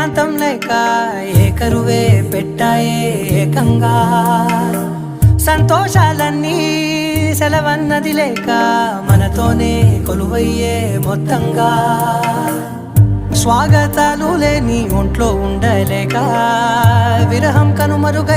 ఏకాంతం లేక ఏకరువే పెట్టాయే ఏకంగా సంతోషాలన్నీ సెలవన్నది లేక మనతోనే కొలువయ్యే మొత్తంగా స్వాగతాలు లేని ఒంట్లో ఉండలేక విరహం కనుమరుగై